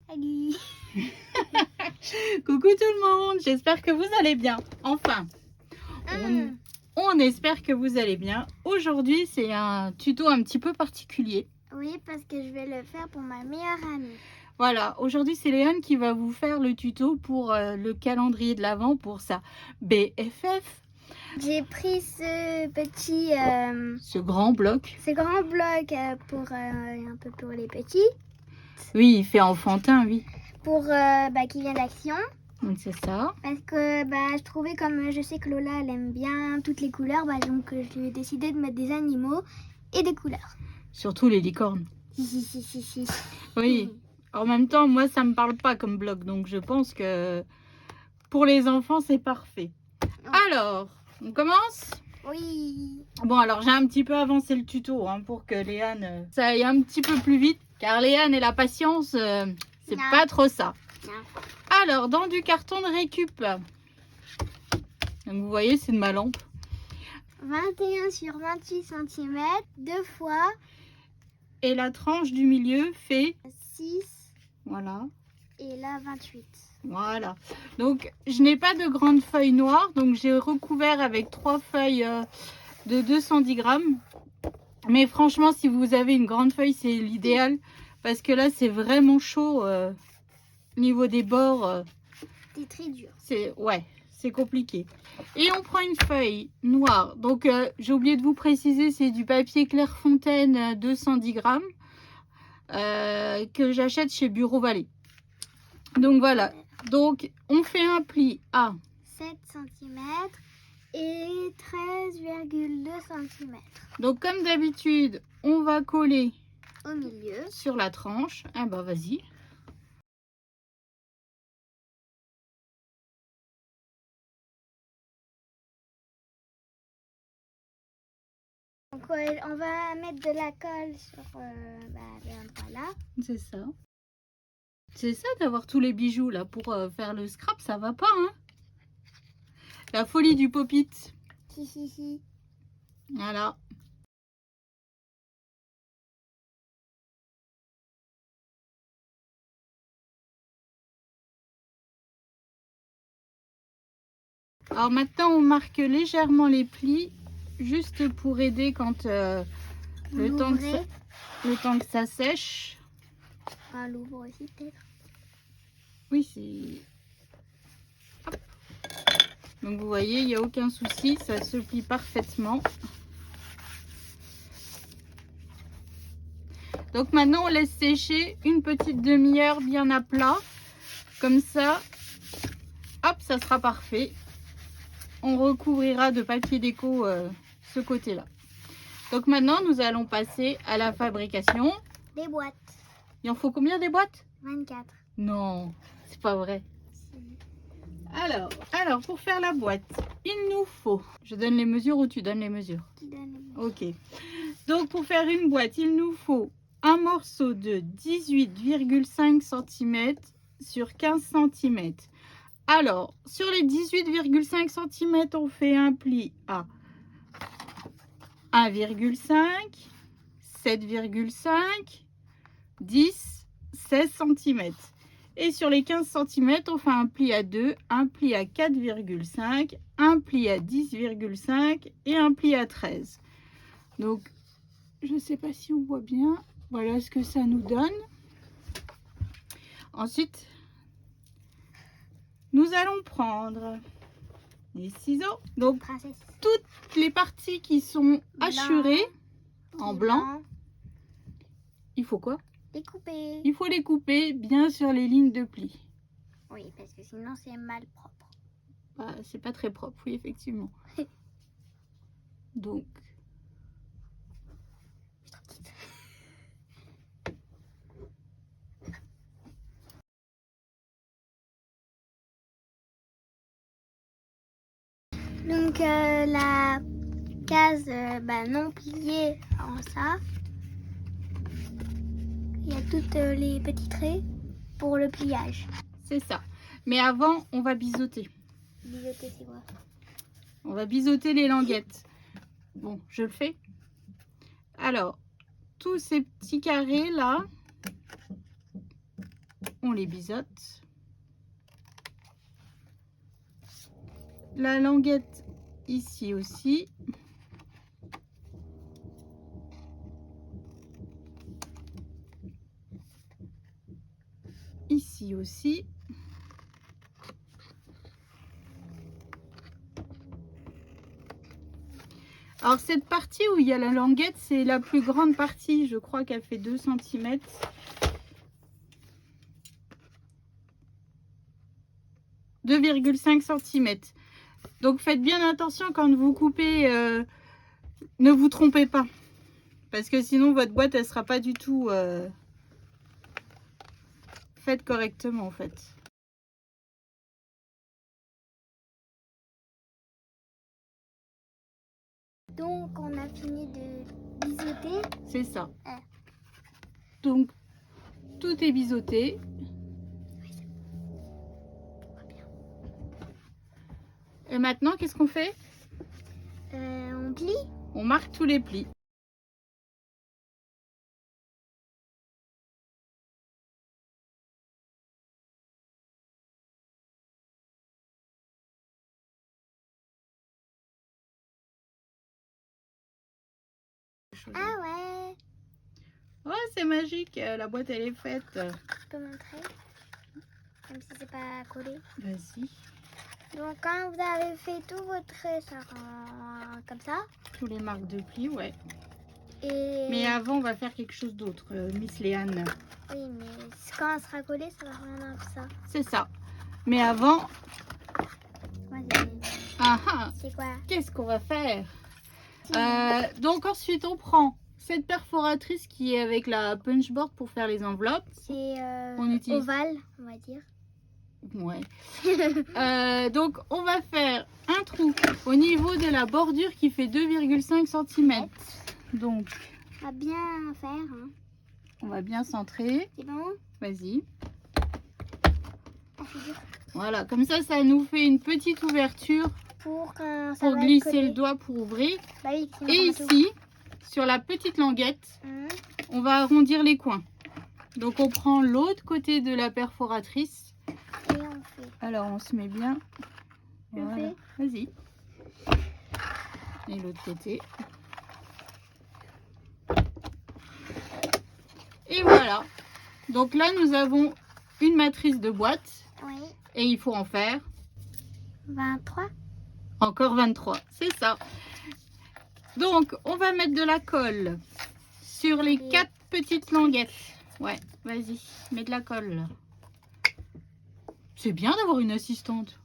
Salut. Coucou tout le monde, j'espère que vous allez bien. Enfin, on espère que vous allez bien. Aujourd'hui, c'est un tuto un petit peu particulier. Oui, parce que je vais le faire pour ma meilleure amie. Voilà, aujourd'hui, c'est Léane qui va vous faire le tuto pour le calendrier de l'Avent pour sa BFF. J'ai pris ce petit... Ce grand bloc. ce grand bloc pour un peu pour les petits. Oui, il fait enfantin, oui. Pour qui vient d'Action. Donc c'est ça. Parce que je trouvais, comme je sais que Lola elle aime bien toutes les couleurs, donc j'ai décidé de mettre des animaux et des couleurs. Surtout les licornes. Si. Oui. En même temps, moi, ça me parle pas comme bloc, donc je pense que pour les enfants, c'est parfait. Alors, on commence ? Oui. Bon, alors j'ai un petit peu avancé le tuto pour que Léane, ça aille un petit peu plus vite, car Léane et la patience, c'est pas trop ça. Non. Alors, dans du carton de récup, donc vous voyez, c'est de ma lampe. 21 sur 28 cm, 2 fois. Et la tranche du milieu fait 6. Voilà. Et là, 28. Voilà. Donc, je n'ai pas de grandes feuilles noires. Donc, j'ai recouvert avec 3 feuilles de 210 grammes. Mais franchement, si vous avez une grande feuille, c'est l'idéal. Parce que là, c'est vraiment chaud au niveau des bords. C'est très dur. C'est compliqué. Et on prend une feuille noire. Donc, j'ai oublié de vous préciser, c'est du papier Clairefontaine 210 grammes. Que j'achète chez Bureau Vallée. Donc voilà, donc on fait un pli à 7 cm et 13,2 cm. Donc comme d'habitude, on va coller au milieu sur la tranche. Ah bah vas-y. Donc on va mettre de la colle sur l'endroit là. C'est ça. C'est ça d'avoir tous les bijoux là pour faire le scrap, ça va pas hein. La folie du pop-it. Si. Voilà. Alors maintenant on marque légèrement les plis juste pour aider quand le temps que ça sèche. On l'ouvre aussi peut-être. Oui, c'est... Hop. Donc vous voyez, il n'y a aucun souci, ça se plie parfaitement. Donc maintenant, on laisse sécher une petite demi-heure bien à plat. Comme ça, hop, ça sera parfait. On recouvrira de papier déco ce côté-là. Donc maintenant, nous allons passer à la fabrication. Des boîtes. Il en faut combien des boîtes? 24. Non, c'est pas vrai. Alors, pour faire la boîte, il nous faut... Je donne les mesures ou tu donnes les mesures? Tu donnes les mesures. Ok. Donc, pour faire une boîte, il nous faut un morceau de 18,5 cm sur 15 cm. Alors, sur les 18,5 cm, on fait un pli à 1,5, 7,5, 10, 16 cm. Et sur les 15 cm, on fait un pli à 2, un pli à 4,5, un pli à 10,5 et un pli à 13. Donc, je ne sais pas si on voit bien. Voilà ce que ça nous donne. Ensuite, nous allons prendre les ciseaux. Donc, toutes les parties qui sont hachurées en blanc, il faut quoi? Les couper. Il faut les couper bien sur les lignes de pli. Oui, parce que sinon c'est mal propre. Bah, c'est pas très propre, oui, effectivement. Donc, la case non pliée en ça. Il y a toutes les petits traits pour le pliage. c'est ça. Mais avant, on va biseauter. Biseauter, c'est quoi? On va biseauter les languettes. Bon, je le fais. Alors, tous ces petits carrés là, on les biseaute. La languette ici aussi. Ici aussi. Alors cette partie où il y a la languette, c'est la plus grande partie. Je crois qu'elle fait 2 cm. « 2,5 cm. Donc faites bien attention quand vous coupez, ne vous trompez pas. Parce que sinon votre boîte elle sera pas du tout faite correctement en fait. Donc on a fini de biseauter. C'est ça. Ah. Donc tout est biseauté. Et maintenant qu'est-ce qu'on fait? On plie. On marque tous les plis. Ah ouais. Oh c'est magique, la boîte elle est faite. Je peux montrer. Même si c'est pas collé. Vas-y. Donc quand vous avez fait tout votre trait, ça rend comme ça. Tous les marques de plis, ouais. Et... Mais avant on va faire quelque chose d'autre, Miss Léane. Oui, mais quand elle sera collée, ça va rendre comme ça. C'est ça. Mais avant, C'est quoi? qu'est-ce qu'on va faire? Donc ensuite on prend cette perforatrice qui est avec la punchboard pour faire les enveloppes. C'est On utilise... ovale, on va dire. Ouais. Donc on va faire un trou au niveau de la bordure qui fait 2,5 cm. Donc On va bien faire. Hein. On va bien centrer. C'est bon? Vas-y. Ah, c'est dur. Voilà, comme ça nous fait une petite ouverture pour pour glisser le doigt pour ouvrir. Bah oui, et ici, sur la petite languette, on va arrondir les coins. Donc on prend l'autre côté de la perforatrice. Et on fait. Alors on se met bien. Voilà. Vas-y. Et l'autre côté. Et voilà. Donc là nous avons une matrice de boîte. Oui. Et il faut en faire 23. Encore 23, c'est ça. Donc, on va mettre de la colle sur les 4 petites languettes. Ouais, vas-y, mets de la colle. Là. C'est bien d'avoir une assistante.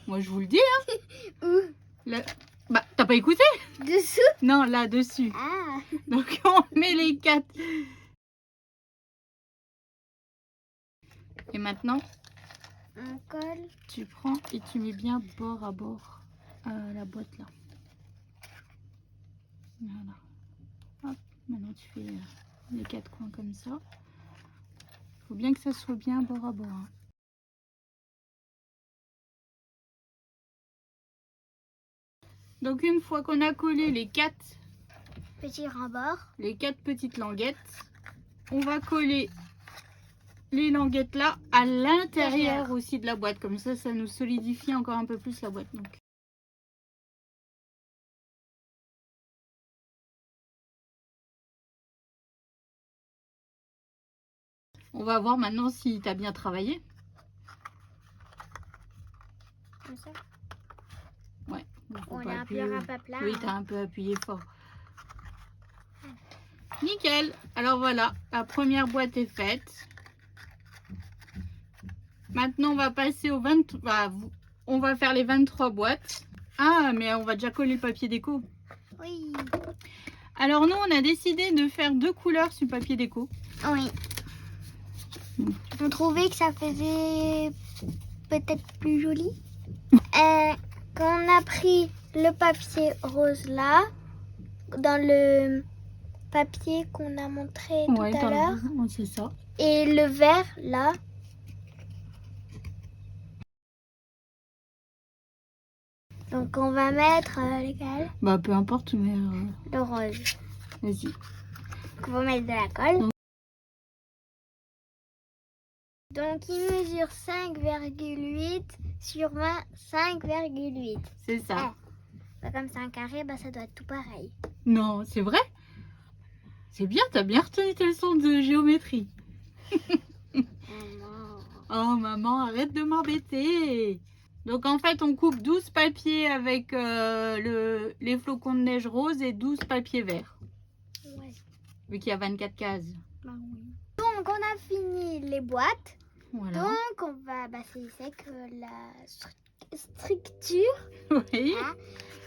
Moi, je vous le dis. Hein. Où? Là... Bah, t'as pas écouté? Dessous? Non, là, dessus. Ah. Donc, on met les 4. Et maintenant, on colle. Tu prends et tu mets bien bord à bord la boîte là. Voilà. Hop, maintenant tu fais les 4 coins comme ça. Il faut bien que ça soit bien bord à bord. Hein. Donc une fois qu'on a collé les 4 petits rembords, les 4 petites languettes, on va coller les languettes là à l'intérieur aussi de la boîte. Comme ça nous solidifie encore un peu plus la boîte. Donc. On va voir maintenant si tu as bien travaillé. Comme ça. Ouais. On a un peu plat. Oui, tu as un peu appuyé fort. Nickel. Alors voilà, la première boîte est faite. Maintenant, on va passer au 20. On va faire les 23 boîtes. Ah, mais on va déjà coller le papier déco. Oui. Alors nous, on a décidé de faire 2 couleurs sur le papier déco. Oui. On trouvait que ça faisait peut-être plus joli. Quand on a pris le papier rose là, dans le papier qu'on a montré tout à l'heure, c'est ça. Et le vert là. Donc on va mettre lequel? Bah peu importe, mais le rose. Vas-y. On va mettre de la colle. Donc il mesure 5,8 sur 20, 5,8. C'est ça. Bah, comme c'est un carré, bah, ça doit être tout pareil. Non, c'est vrai? C'est bien, t'as bien retenu tes leçons de géométrie. Oh maman, arrête de m'embêter. Donc en fait, on coupe 12 papiers avec les flocons de neige roses et 12 papiers verts. Ouais. Vu qu'il y a 24 cases. Bah, oui. Donc on a fini les boîtes. Voilà. Donc on va, bah, c'est que la structure. Oui. Hein.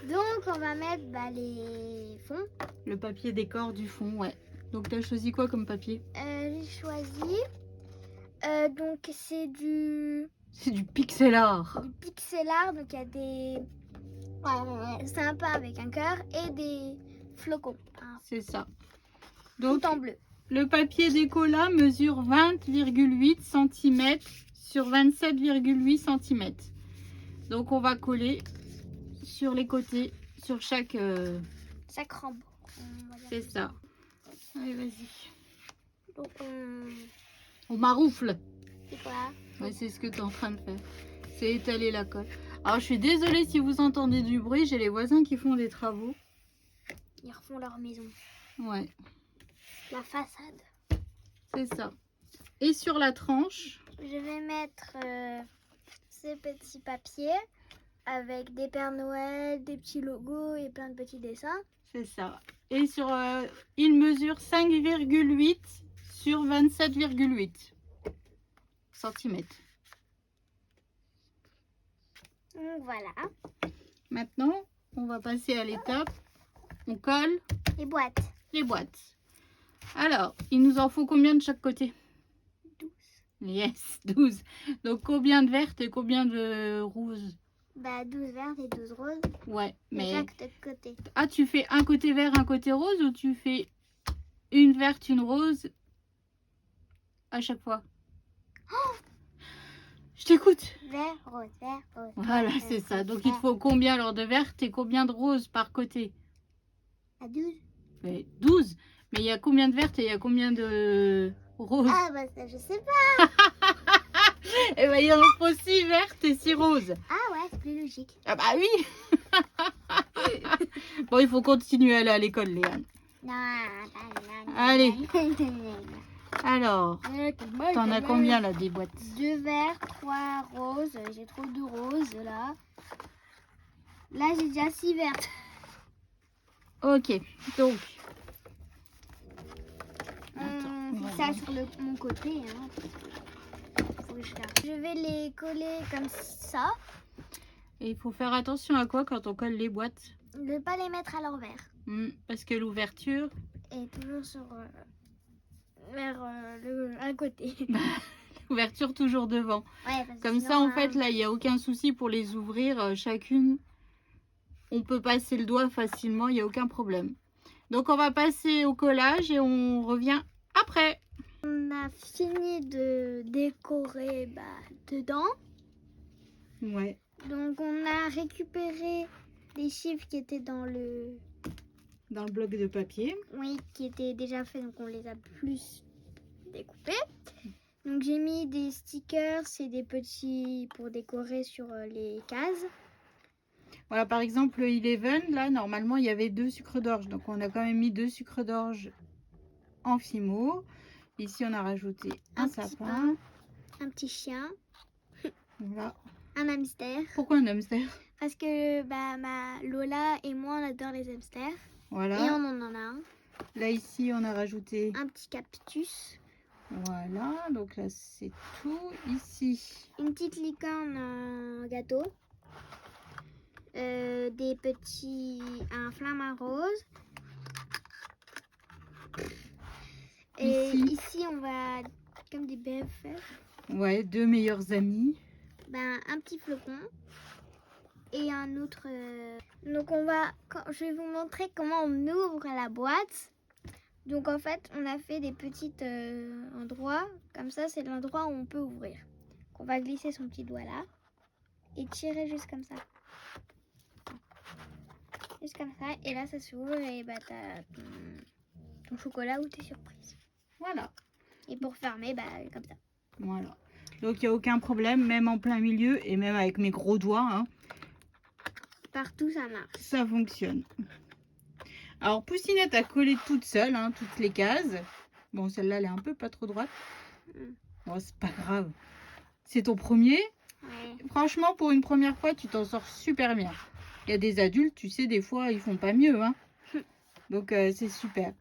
Donc on va mettre bah, les fonds. Le papier décor du fond, ouais. Donc tu as choisi quoi comme papier? J'ai choisi. Donc c'est du pixel art. du pixel art. Donc il y a des sympas avec un cœur et des flocons. Hein, C'est ça. Donc tout en bleu. le papier déco là mesure 20,8 cm sur 27,8 cm. Donc on va coller sur les côtés, sur chaque... Chaque rembourg. C'est ça. Allez, vas-y. Donc On maroufle. c'est quoi? Ouais, c'est ce que tu es en train de faire. C'est étaler la colle. Alors je suis désolée si vous entendez du bruit, j'ai les voisins qui font des travaux. Ils refont leur maison. Ouais, La façade. c'est ça. Et sur la tranche, Je vais mettre ces petits papiers avec des Pères Noël, des petits logos et plein de petits dessins. c'est ça. Et sur, il mesure 5,8 sur 27,8 cm. Donc voilà. Maintenant, on va passer à l'étape. On colle Les boîtes. les boîtes. Alors, il nous en faut combien de chaque côté? 12. Yes, 12. Donc combien de vertes et combien de roses? Bah 12 vertes et 12 roses. Ouais, De mais... chaque côté. Ah, tu fais un côté vert, un côté rose ou tu fais une verte, une rose à chaque fois? Je t'écoute. Vert, rose, vert, rose. Voilà, vert, c'est ça. rose, Donc il vert. faut combien alors de vertes et combien de roses par côté? À 12. Mais 12. Mais il y a combien de vertes et il y a combien de roses? Ah bah ça je sais pas. Eh ben il en faut 6 vertes et 6 roses. Ah ouais, c'est plus logique. Ah bah oui. Bon, il faut continuer à aller à l'école, Léane. Allez. Alors, t'en as combien là des boîtes? 2 verts, 3 roses. J'ai trop de roses là. Là j'ai déjà 6 vertes. Ok, donc... On fait ça sur mon côté. Hein. Faut que je vais les coller comme ça. Et il faut faire attention à quoi quand on colle les boîtes? Ne pas les mettre à l'envers. Parce que l'ouverture... Et toujours sur vers un côté. L'ouverture toujours devant. Ouais, parce que Comme sinon, ça, en fait, là, il n'y a aucun souci pour les ouvrir chacune. On peut passer le doigt facilement, il n'y a aucun problème. Donc, on va passer au collage et on revient après. On a fini de décorer dedans. Ouais. Donc, on a récupéré les chiffres qui étaient dans le... Dans le bloc de papier. Oui, qui étaient déjà faits, donc on les a plus découpés. Donc, j'ai mis des stickers et des petits pour décorer sur les cases. Voilà, par exemple, le Eleven, là, normalement, il y avait 2 sucres d'orge. Donc, on a quand même mis 2 sucres d'orge en fimo. Ici, on a rajouté un sapin. Un petit chien. Voilà. Un hamster. Pourquoi un hamster? Parce que ma Lola et moi, on adore les hamsters. Voilà. Et on en a un. Là, ici, on a rajouté... Un petit cactus. Voilà, donc là, c'est tout. Ici... Une petite licorne en gâteau. Des petits... Un flamant rose. Et ici, on va... Comme des BFF. Ouais, 2 meilleurs amis. Un petit flocon. Et un autre... Donc, on va... Je vais vous montrer comment on ouvre la boîte. Donc, en fait, on a fait des petits endroits. Comme ça, c'est l'endroit où on peut ouvrir. Donc, on va glisser son petit doigt là. Et tirer juste comme ça. Juste comme ça. Et là, ça s'ouvre et t'as ton chocolat ou tes surprises. Voilà. Et pour fermer, comme ça. Voilà. Donc il n'y a aucun problème, même en plein milieu et même avec mes gros doigts, hein, Partout, ça marche. ça fonctionne. Alors Poussinette a collé toute seule, hein, toutes les cases. Bon, celle-là, elle est un peu pas trop droite. Bon, c'est pas grave. C'est ton premier. Ouais. Franchement, pour une première fois, tu t'en sors super bien. Il y a des adultes, tu sais, des fois, ils font pas mieux, hein. Donc, c'est super.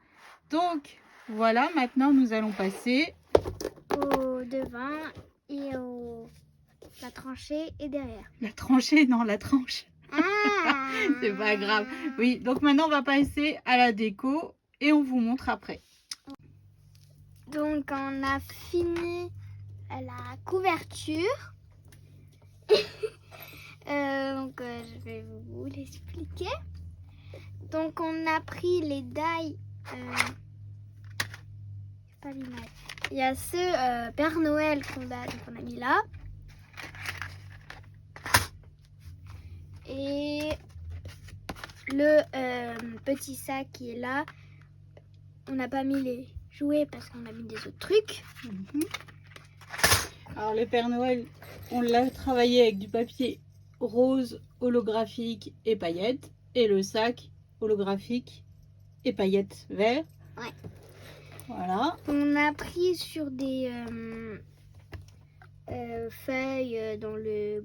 Donc, voilà, maintenant, nous allons passer Au devant et au... la tranchée et derrière. la tranchée, non, la tranche. Ah. C'est pas grave. Oui, donc maintenant, on va passer à la déco et on vous montre après. Donc, on a fini la couverture. Je vais vous l'expliquer. Donc, on a pris les die. Pas l'image. Il y a ce Père Noël qu'on a mis là. Et le petit sac qui est là. On n'a pas mis les jouets parce qu'on a mis des autres trucs. Alors, le Père Noël, on l'a travaillé avec du papier rose, holographique et paillettes. Et le sac holographique et paillettes vert. Ouais. Voilà. On a pris sur des feuilles dans le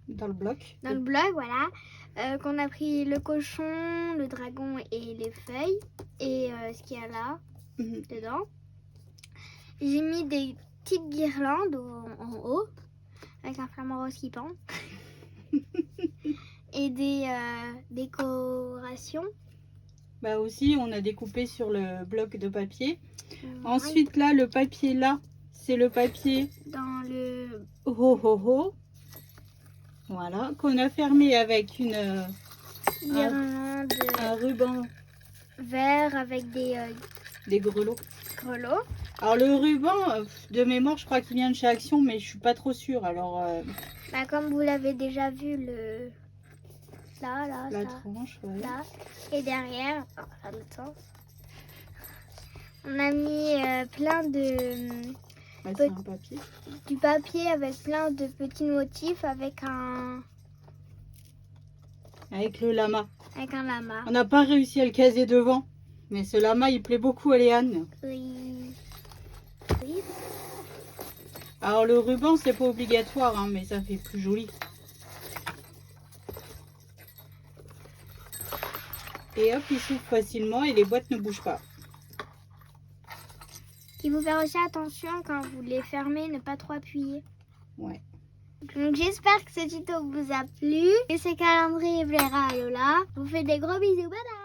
Dans le bloc. dans le bloc, voilà. Qu'on a pris le cochon, le dragon et les feuilles et ce qu'il y a là dedans. J'ai mis des petites guirlandes en haut avec un flamant rose qui pend et des décorations. Bah aussi, on a découpé sur le bloc de papier. Ensuite, là, le papier là, c'est le papier dans le ho ho ho. Voilà, qu'on a fermé avec une guirlande un ruban vert avec des grelots. grelots. Alors le ruban, de mémoire, je crois qu'il vient de chez Action, mais je suis pas trop sûre. Alors Bah, comme vous l'avez déjà vu, le là, la ça, tranche, ouais. là, et derrière, à l'autre sens. On a mis plein de Bah, c'est un papier. du papier avec plein de petits motifs avec un Avec le lama. lama. On n'a pas réussi à le caser devant, mais ce lama, il plaît beaucoup à Léane. Oui. Oui. Alors le ruban, c'est pas obligatoire, hein, mais ça fait plus joli. Et hop, il s'ouvre facilement et les boîtes ne bougent pas. Il faut faire aussi attention quand vous les fermez, ne pas trop appuyer. Ouais. Donc j'espère que ce tuto vous a plu. Et c'est calendrier plaira à Lola. Je vous fais des gros bisous. Bye bye.